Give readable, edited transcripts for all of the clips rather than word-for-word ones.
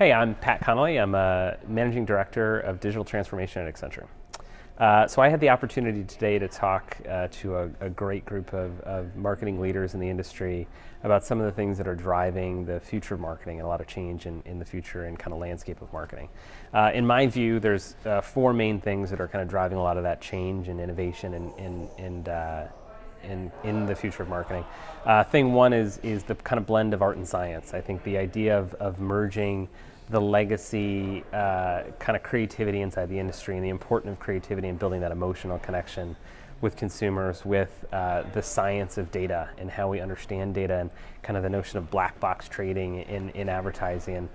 Hey, I'm Pat Connolly. I'm a Managing Director of Digital Transformation at Accenture. So I had the opportunity today to talk to a great group of marketing leaders in the industry about some of the things that are driving the future of marketing and a lot of change in the future and kind of landscape of marketing. In my view, there's four main things that are kind of driving a lot of that change and innovation in the future of marketing. Thing one is the kind of blend of art and science. I think the idea of merging the legacy kind of creativity inside the industry and the importance of creativity and building that emotional connection with consumers, with the science of data and how we understand data, and kind of the notion of black box trading in advertising, and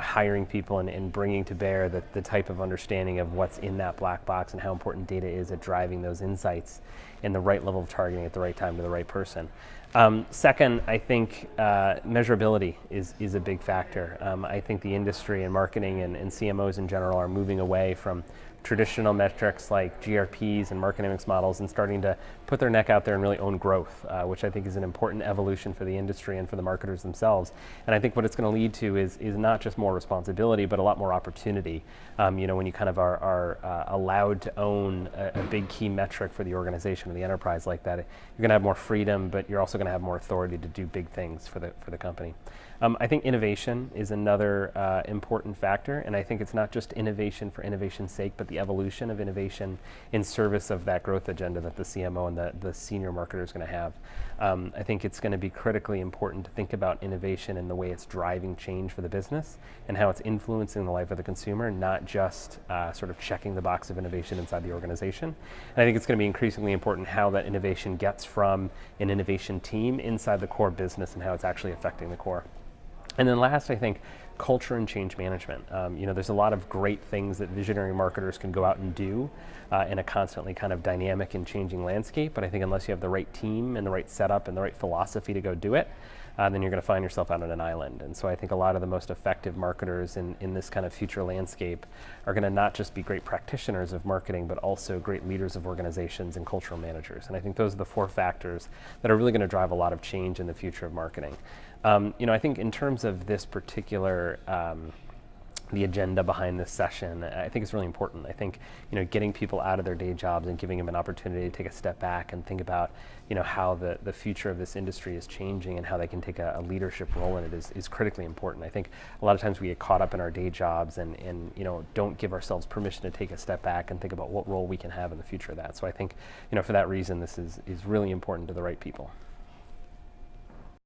hiring people and bringing to bear the type of understanding of what's in that black box and how important data is at driving those insights in the right level of targeting at the right time to the right person. Second, I think measurability is a big factor. I think the industry and marketing and CMOs in general are moving away from traditional metrics like GRPs and marketing mix models and starting to put their neck out there and really own growth, which I think is an important evolution for the industry and for the marketers themselves. And I think what it's going to lead to is not just more responsibility, but a lot more opportunity. When you kind of are allowed to own a big key metric for the organization or the enterprise like that, you're going to have more freedom, but you're also going to have more authority to do big things for the company. I think innovation is another important factor, and I think it's not just innovation for innovation's sake, but the evolution of innovation in service of that growth agenda that the CMO and the senior marketer is going to have. I think it's going to be critically important to think about innovation and the way it's driving change for the business and how it's influencing the life of the consumer, not just sort of checking the box of innovation inside the organization. And I think it's going to be increasingly important how that innovation gets from an innovation team inside the core business and how it's actually affecting the core. And then last, I think, culture and change management. There's a lot of great things that visionary marketers can go out and do in a constantly kind of dynamic and changing landscape, but I think unless you have the right team and the right setup and the right philosophy to go do it, then you're going to find yourself out on an island. And so I think a lot of the most effective marketers in this kind of future landscape are going to not just be great practitioners of marketing, but also great leaders of organizations and cultural managers. And I think those are the four factors that are really going to drive a lot of change in the future of marketing. I think in terms of this particular the agenda behind this session, I think it's really important. I think getting people out of their day jobs and giving them an opportunity to take a step back and think about how the future of this industry is changing and how they can take a leadership role in it is critically important. I think a lot of times we get caught up in our day jobs and don't give ourselves permission to take a step back and think about what role we can have in the future of that. So I think for that reason this is really important to the right people.